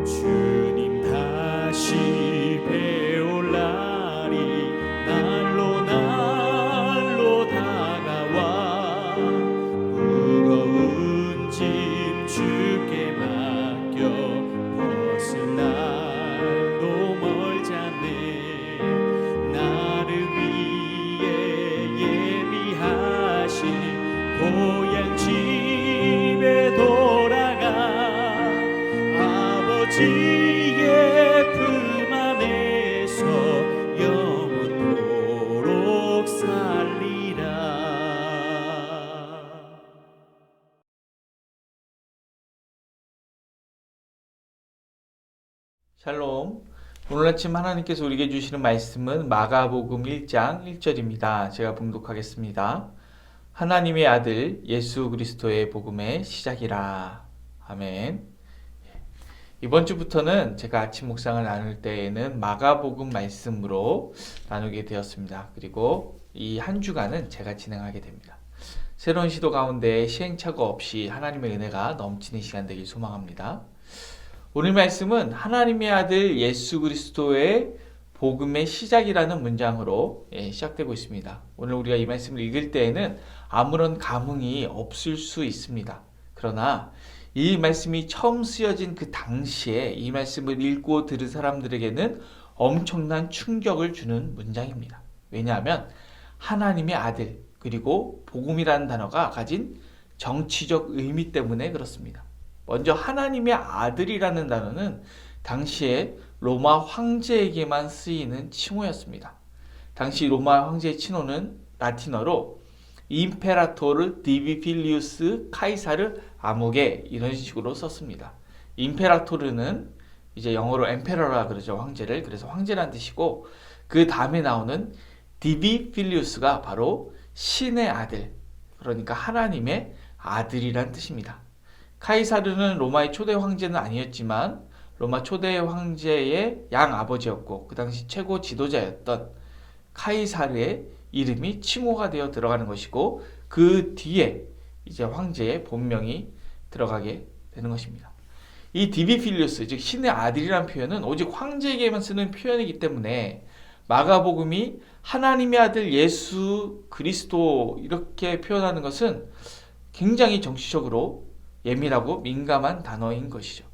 주님 다시 배올 날이 날로 날로 다가와 무거운 짐 주께 맡겨 벗을 날도 멀지 않네. 나를 위해 예비하신 고향 집에 돌아가 아버지의 품 안에서 영원토록 살리라. 샬롬. 오늘 아침 하나님께서 우리에게 주시는 말씀은 마가복음 1장 1절입니다. 제가 봉독하겠습니다. 하나님의 아들 예수 그리스도의 복음의 시작이라. 아멘. 이번 주부터는 제가 아침 묵상을 나눌 때에는 마가복음 말씀으로 나누게 되었습니다. 그리고 이 한 주간은 제가 진행하게 됩니다. 새로운 시도 가운데 시행착오 없이 하나님의 은혜가 넘치는 시간 되길 소망합니다. 오늘 말씀은 하나님의 아들 예수 그리스도의 복음의 시작이라는 문장으로 시작되고 있습니다. 오늘 우리가 이 말씀을 읽을 때에는 아무런 감흥이 없을 수 있습니다. 그러나 이 말씀이 처음 쓰여진 그 당시에 이 말씀을 읽고 들은 사람들에게는 엄청난 충격을 주는 문장입니다. 왜냐하면 하나님의 아들 그리고 복음이라는 단어가 가진 정치적 의미 때문에 그렇습니다. 먼저 하나님의 아들이라는 단어는 당시에 로마 황제에게만 쓰이는 칭호였습니다. 당시 로마 황제의 칭호는 라틴어로 임페라토르 디비필리우스 카이사르 아모게 이런 식으로 썼습니다. 임페라토르는 이제 영어로 엠페러라 그러죠. 황제를. 그래서 황제란 뜻이고 그 다음에 나오는 디비필리우스가 바로 신의 아들, 그러니까 하나님의 아들이란 뜻입니다. 카이사르는 로마의 초대 황제는 아니었지만 로마 초대 황제의 양아버지였고 그 당시 최고 지도자였던 카이사르의 이름이 칭호가 되어 들어가는 것이고 그 뒤에 이제 황제의 본명이 들어가게 되는 것입니다. 이 디비필리우스, 즉 신의 아들이라는 표현은 오직 황제에게만 쓰는 표현이기 때문에 마가복음이 하나님의 아들 예수 그리스도 이렇게 표현하는 것은 굉장히 정치적으로 예민하고 민감한 단어인 것이죠.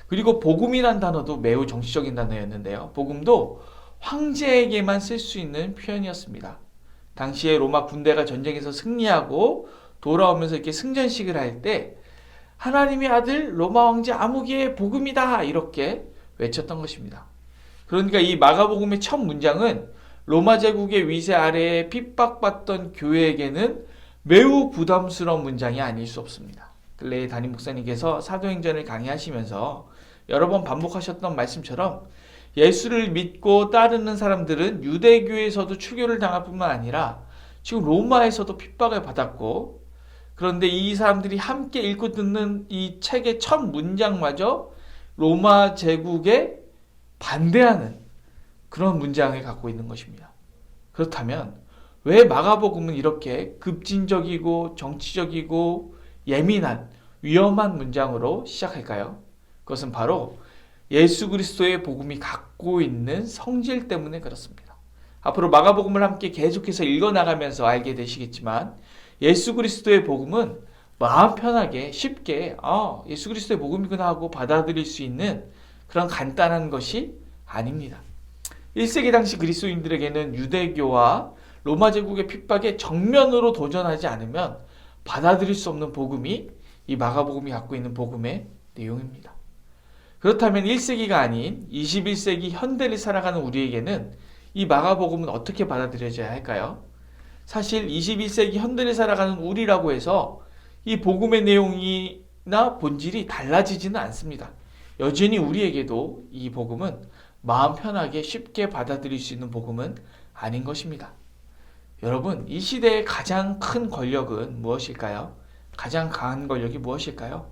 그리고 복음이란 단어도 매우 정치적인 단어였는데요. 복음도 황제에게만 쓸 수 있는 표현이었습니다. 당시에 로마 군대가 전쟁에서 승리하고 돌아오면서 이렇게 승전식을 할 때 하나님의 아들 로마 황제 아무개의 복음이다 이렇게 외쳤던 것입니다. 그러니까 이 마가복음의 첫 문장은 로마 제국의 위세 아래에 핍박받던 교회에게는 매우 부담스러운 문장이 아닐 수 없습니다. 근래에 담임 목사님께서 사도행전을 강의하시면서 여러 번 반복하셨던 말씀처럼 예수를 믿고 따르는 사람들은 유대교에서도 추교를 당할 뿐만 아니라 지금 로마에서도 핍박을 받았고, 그런데 이 사람들이 함께 읽고 듣는 이 책의 첫 문장마저 로마 제국에 반대하는 그런 문장을 갖고 있는 것입니다. 그렇다면 왜 마가복음은 이렇게 급진적이고 정치적이고 예민한 위험한 문장으로 시작할까요? 그것은 바로 예수 그리스도의 복음이 갖고 있는 성질 때문에 그렇습니다. 앞으로 마가복음을 함께 계속해서 읽어나가면서 알게 되시겠지만 예수 그리스도의 복음은 마음 편하게 쉽게 예수 그리스도의 복음이구나 하고 받아들일 수 있는 그런 간단한 것이 아닙니다. 1세기 당시 그리스도인들에게는 유대교와 로마 제국의 핍박에 정면으로 도전하지 않으면 받아들일 수 없는 복음이 이 마가복음이 갖고 있는 복음의 내용입니다. 그렇다면 1세기가 아닌 21세기 현대를 살아가는 우리에게는 이 마가복음은 어떻게 받아들여져야 할까요? 사실 21세기 현대를 살아가는 우리라고 해서 이 복음의 내용이나 본질이 달라지지는 않습니다. 여전히 우리에게도 이 복음은 마음 편하게 쉽게 받아들일 수 있는 복음은 아닌 것입니다. 여러분, 이 시대의 가장 큰 권력은 무엇일까요? 가장 강한 권력이 무엇일까요?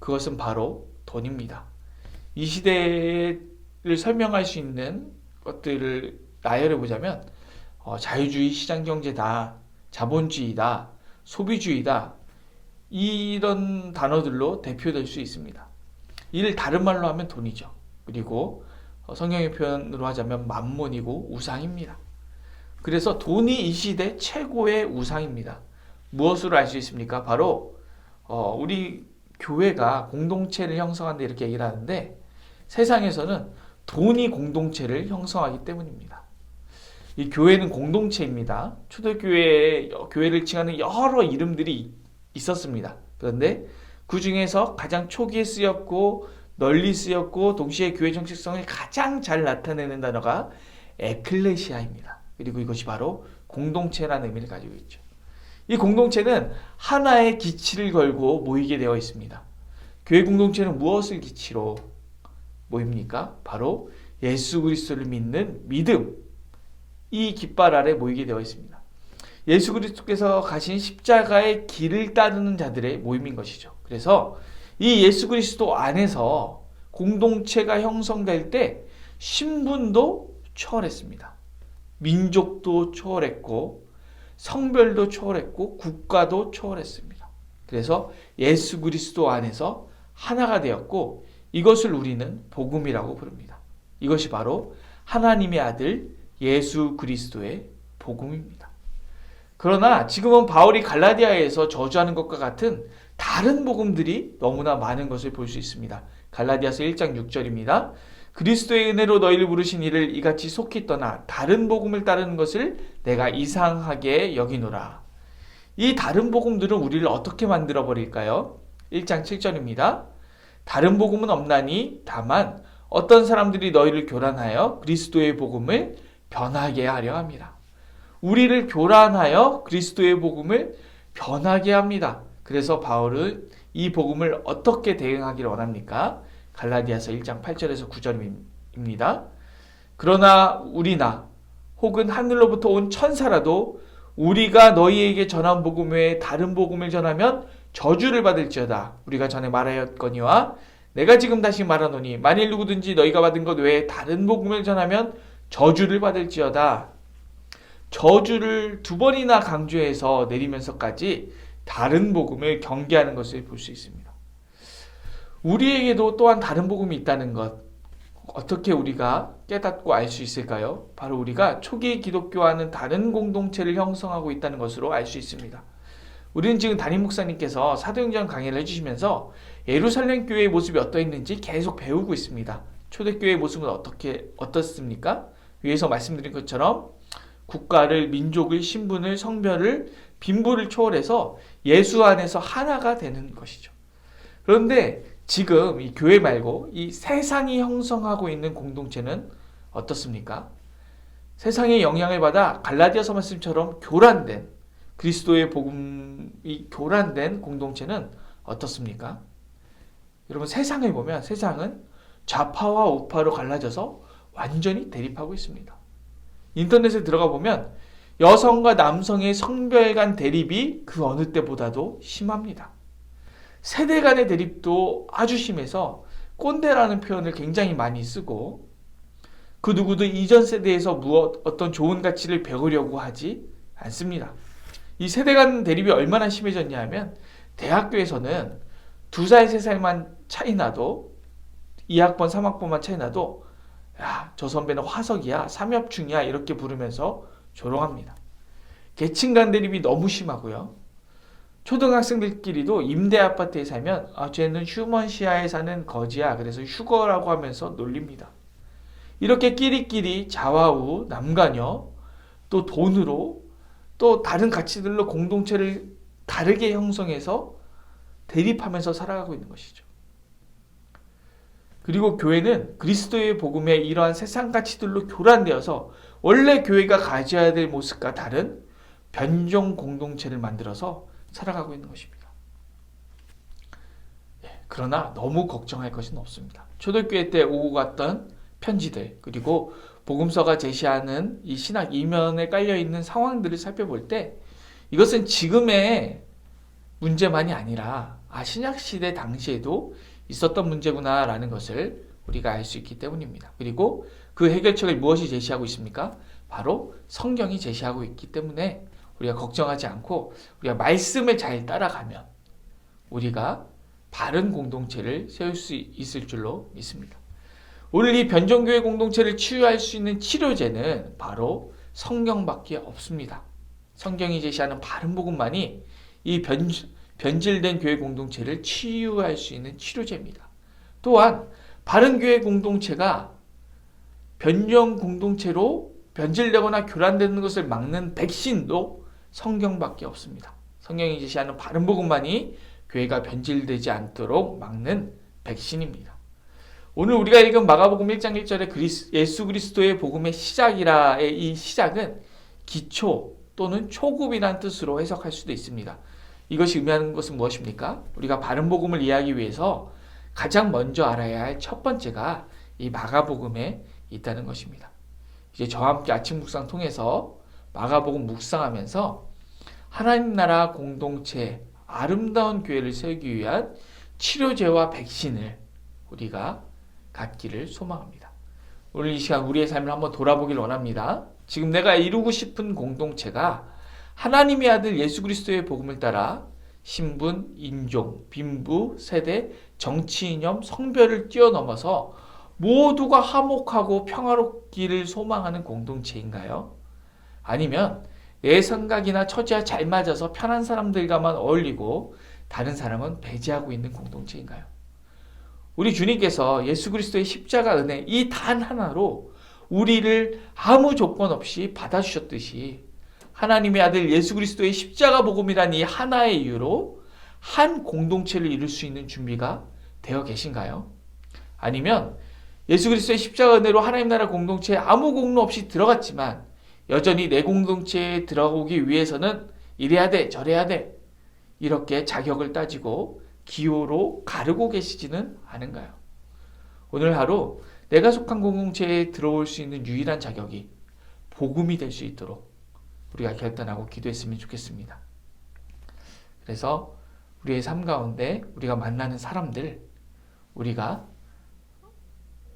그것은 바로 돈입니다. 이 시대를 설명할 수 있는 것들을 나열해 보자면 자유주의 시장경제다, 자본주의다, 소비주의다 이런 단어들로 대표될 수 있습니다. 이를 다른 말로 하면 돈이죠. 그리고 성경의 표현으로 하자면 만몬이고 우상입니다. 그래서 돈이 이 시대 최고의 우상입니다. 무엇으로 알 수 있습니까? 바로 우리 교회가 공동체를 형성한다 이렇게 얘기를 하는데 세상에서는 돈이 공동체를 형성하기 때문입니다. 이 교회는 공동체입니다. 초대교회에 교회를 칭하는 여러 이름들이 있었습니다. 그런데 그 중에서 가장 초기에 쓰였고 널리 쓰였고 동시에 교회 정체성을 가장 잘 나타내는 단어가 에클레시아입니다. 그리고 이것이 바로 공동체라는 의미를 가지고 있죠. 이 공동체는 하나의 기치를 걸고 모이게 되어 있습니다. 교회 공동체는 무엇을 기치로 모입니까? 바로 예수 그리스도를 믿는 믿음, 이 깃발 아래 모이게 되어 있습니다. 예수 그리스도께서 가신 십자가의 길을 따르는 자들의 모임인 것이죠. 그래서 이 예수 그리스도 안에서 공동체가 형성될 때 신분도 초월했습니다. 민족도 초월했고 성별도 초월했고 국가도 초월했습니다. 그래서 예수 그리스도 안에서 하나가 되었고 이것을 우리는 복음이라고 부릅니다. 이것이 바로 하나님의 아들 예수 그리스도의 복음입니다. 그러나 지금은 바울이 갈라디아에서 저주하는 것과 같은 다른 복음들이 너무나 많은 것을 볼 수 있습니다. 갈라디아서 1장 6절입니다. 그리스도의 은혜로 너희를 부르신 이를 이같이 속히 떠나 다른 복음을 따르는 것을 내가 이상하게 여기노라. 이 다른 복음들은 우리를 어떻게 만들어 버릴까요? 1장 7절입니다. 다른 복음은 없나니 다만 어떤 사람들이 너희를 교란하여 그리스도의 복음을 변하게 하려 합니다. 우리를 교란하여 그리스도의 복음을 변하게 합니다. 그래서 바울은 이 복음을 어떻게 대응하기를 원합니까? 갈라디아서 1장 8절에서 9절입니다. 그러나 우리나 혹은 하늘로부터 온 천사라도 우리가 너희에게 전한 복음 외에 다른 복음을 전하면 저주를 받을지어다. 우리가 전에 말하였거니와 내가 지금 다시 말하노니 만일 누구든지 너희가 받은 것 외에 다른 복음을 전하면 저주를 받을지어다. 저주를 두 번이나 강조해서 내리면서까지 다른 복음을 경계하는 것을 볼 수 있습니다. 우리에게도 또한 다른 복음이 있다는 것, 어떻게 우리가 깨닫고 알 수 있을까요? 바로 우리가 초기 기독교와는 다른 공동체를 형성하고 있다는 것으로 알 수 있습니다. 우리는 지금 담임 목사님께서 사도행전 강의를 해주시면서 예루살렘 교회의 모습이 어떠했는지 계속 배우고 있습니다. 초대교회의 모습은 어떻습니까? 위에서 말씀드린 것처럼 국가를, 민족을, 신분을, 성별을, 빈부를 초월해서 예수 안에서 하나가 되는 것이죠. 그런데 지금 이 교회 말고 이 세상이 형성하고 있는 공동체는 어떻습니까? 세상의 영향을 받아 갈라디아서 말씀처럼 교란된 그리스도의 복음이 교란된 공동체는 어떻습니까? 여러분 세상을 보면 세상은 좌파와 우파로 갈라져서 완전히 대립하고 있습니다. 인터넷에 들어가 보면 여성과 남성의 성별 간 대립이 그 어느 때보다도 심합니다. 세대 간의 대립도 아주 심해서 꼰대라는 표현을 굉장히 많이 쓰고 그 누구도 이전 세대에서 어떤 좋은 가치를 배우려고 하지 않습니다. 이 세대 간 대립이 얼마나 심해졌냐 하면 대학교에서는 2살, 3살만 차이 나도 2학번, 3학번만 차이 나도 야, 저 선배는 화석이야, 삼엽충이야 이렇게 부르면서 조롱합니다. 계층 간 대립이 너무 심하고요. 초등학생들끼리도 임대 아파트에 살면 쟤는 휴먼시아에 사는 거지야 그래서 휴거라고 하면서 놀립니다. 이렇게 끼리끼리 좌우우 남가녀 또 돈으로 또 다른 가치들로 공동체를 다르게 형성해서 대립하면서 살아가고 있는 것이죠. 그리고 교회는 그리스도의 복음에 이러한 세상 가치들로 교란되어서 원래 교회가 가져야 될 모습과 다른 변종 공동체를 만들어서 살아가고 있는 것입니다. 그러나 너무 걱정할 것은 없습니다. 초대교회 때 오고 갔던 편지들 그리고 복음서가 제시하는 이 신학 이면에 깔려있는 상황들을 살펴볼 때 이것은 지금의 문제만이 아니라 신약시대 당시에도 있었던 문제구나 라는 것을 우리가 알 수 있기 때문입니다. 그리고 그 해결책을 무엇이 제시하고 있습니까? 바로 성경이 제시하고 있기 때문에 우리가 걱정하지 않고 우리가 말씀을 잘 따라가면 우리가 바른 공동체를 세울 수 있을 줄로 믿습니다. 오늘 이 변종교회 공동체를 치유할 수 있는 치료제는 바로 성경밖에 없습니다. 성경이 제시하는 바른 복음만이 이 변질된 교회 공동체를 치유할 수 있는 치료제입니다. 또한 바른 교회 공동체가 변종 공동체로 변질되거나 교란되는 것을 막는 백신도 성경밖에 없습니다. 성경이 제시하는 바른 복음만이 교회가 변질되지 않도록 막는 백신입니다. 오늘 우리가 읽은 마가복음 1장 1절에 예수 그리스도의 복음의 시작이라의 이 시작은 기초 또는 초급이라는 뜻으로 해석할 수도 있습니다. 이것이 의미하는 것은 무엇입니까? 우리가 바른 복음을 이해하기 위해서 가장 먼저 알아야 할 첫 번째가 이 마가복음에 있다는 것입니다. 이제 저와 함께 아침 묵상 통해서 마가복음 묵상하면서 하나님 나라 공동체 아름다운 교회를 세우기 위한 치료제와 백신을 우리가 갖기를 소망합니다. 오늘 이 시간 우리의 삶을 한번 돌아보길 원합니다. 지금 내가 이루고 싶은 공동체가 하나님의 아들 예수 그리스도의 복음을 따라 신분, 인종, 빈부, 세대, 정치 이념, 성별을 뛰어넘어서 모두가 화목하고 평화롭기를 소망하는 공동체인가요? 아니면 내 생각이나 처지와 잘 맞아서 편한 사람들과만 어울리고 다른 사람은 배제하고 있는 공동체인가요? 우리 주님께서 예수 그리스도의 십자가 은혜 이 단 하나로 우리를 아무 조건 없이 받아주셨듯이 하나님의 아들 예수 그리스도의 십자가 복음이란 이 하나의 이유로 한 공동체를 이룰 수 있는 준비가 되어 계신가요? 아니면 예수 그리스도의 십자가 은혜로 하나님 나라 공동체에 아무 공로 없이 들어갔지만 여전히 내 공동체에 들어오기 위해서는 이래야 돼, 저래야 돼 이렇게 자격을 따지고 기호로 가르고 계시지는 않은가요? 오늘 하루 내가 속한 공동체에 들어올 수 있는 유일한 자격이 복음이 될 수 있도록 우리가 결단하고 기도했으면 좋겠습니다. 그래서 우리의 삶 가운데 우리가 만나는 사람들, 우리가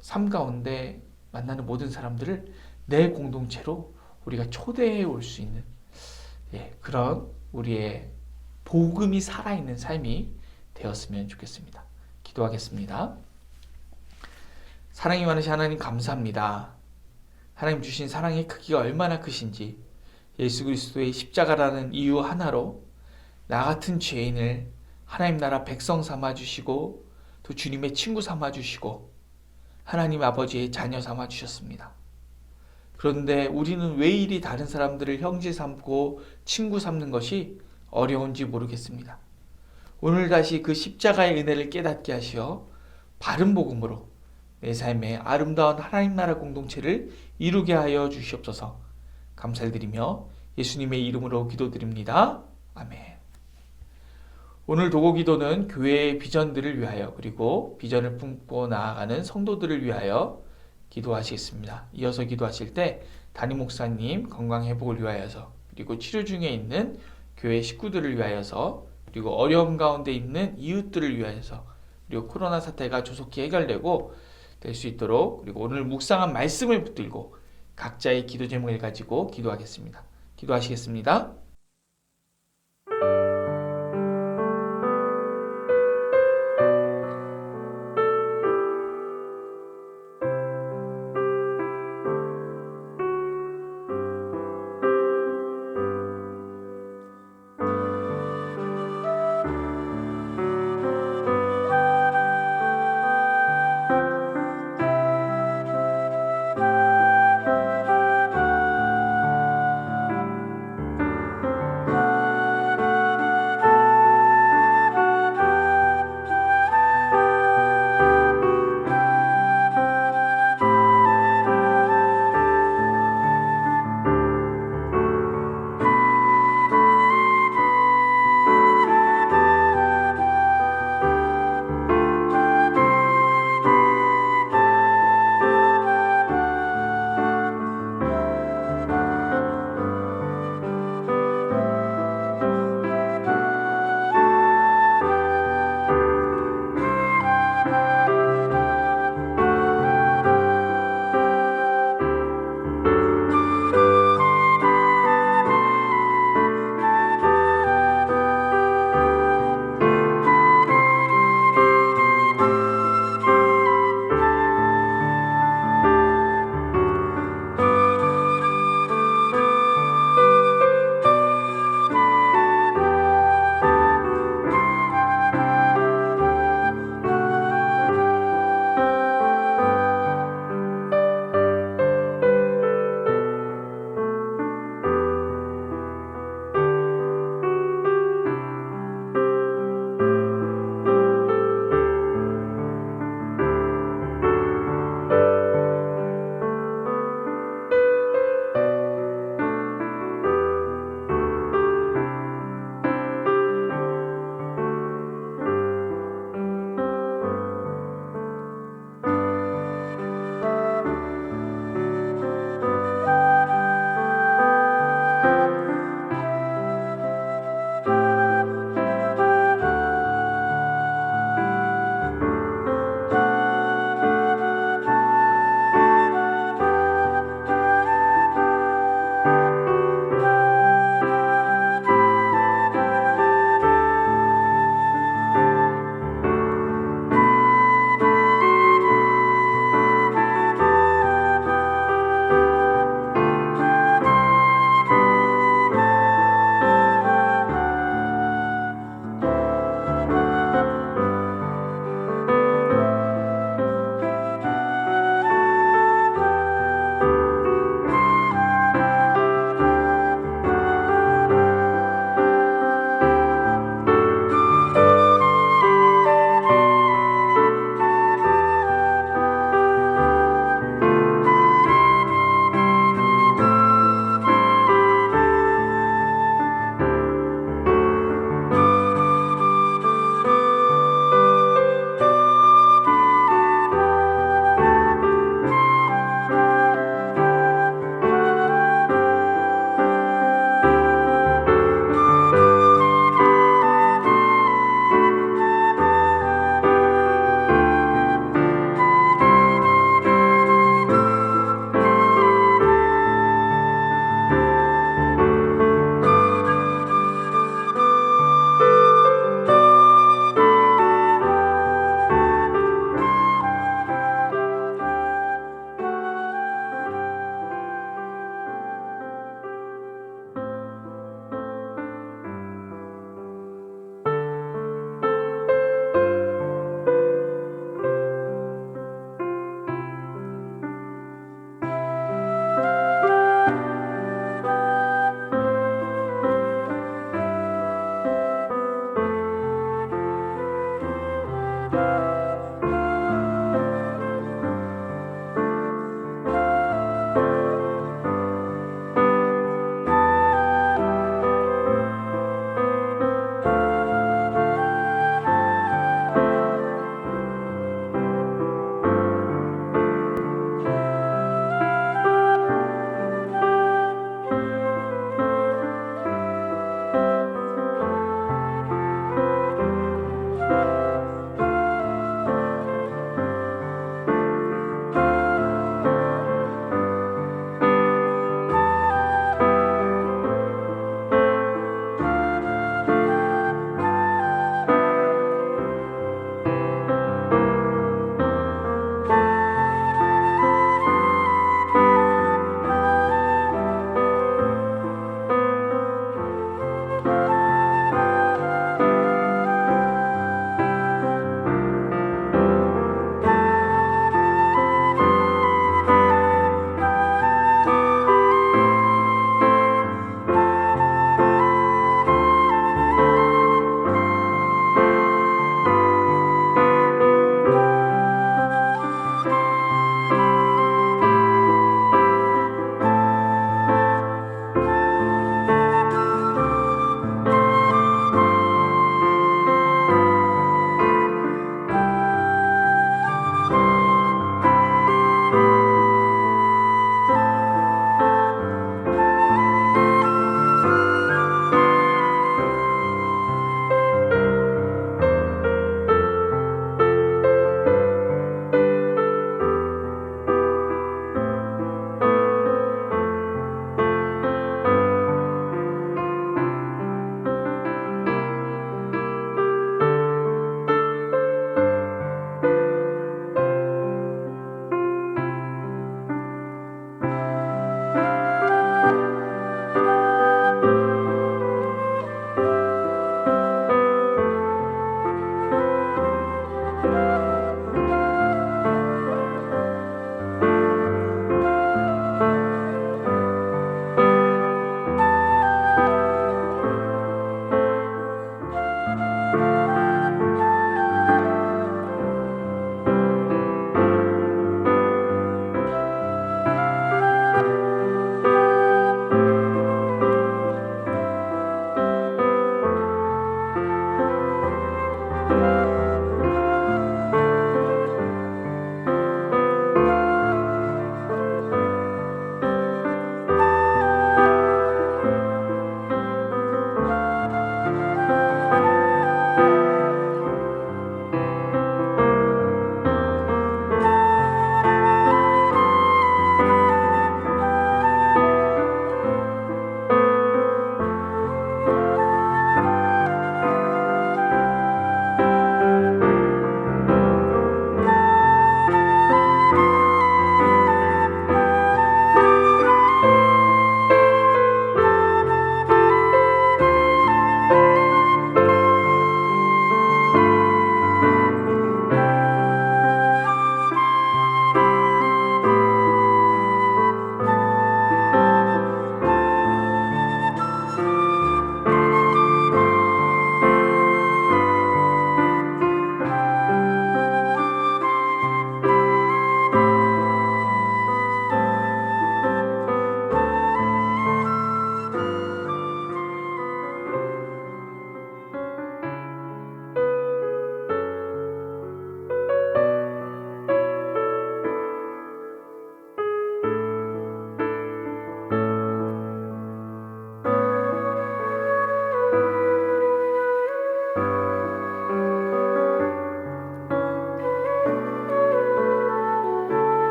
삶 가운데 만나는 모든 사람들을 내 공동체로 우리가 초대해 올 수 있는 그런 우리의 복음이 살아있는 삶이 되었으면 좋겠습니다. 기도하겠습니다. 사랑이 많으신 하나님 감사합니다. 하나님 주신 사랑의 크기가 얼마나 크신지 예수 그리스도의 십자가라는 이유 하나로 나 같은 죄인을 하나님 나라 백성 삼아주시고 또 주님의 친구 삼아주시고 하나님 아버지의 자녀 삼아주셨습니다. 그런데 우리는 왜 이리 다른 사람들을 형제 삼고 친구 삼는 것이 어려운지 모르겠습니다. 오늘 다시 그 십자가의 은혜를 깨닫게 하시어 바른 복음으로 내 삶에 아름다운 하나님 나라 공동체를 이루게 하여 주시옵소서. 감사를 드리며 예수님의 이름으로 기도드립니다. 아멘. 오늘 도고 기도는 교회의 비전들을 위하여 그리고 비전을 품고 나아가는 성도들을 위하여 기도하시겠습니다. 이어서 기도하실 때 담임 목사님 건강 회복을 위하여서 그리고 치료 중에 있는 교회 식구들을 위하여서 그리고 어려움 가운데 있는 이웃들을 위하여서 그리고 코로나 사태가 조속히 해결되고 될 수 있도록 그리고 오늘 묵상한 말씀을 붙들고 각자의 기도 제목을 가지고 기도하겠습니다. 기도하시겠습니다.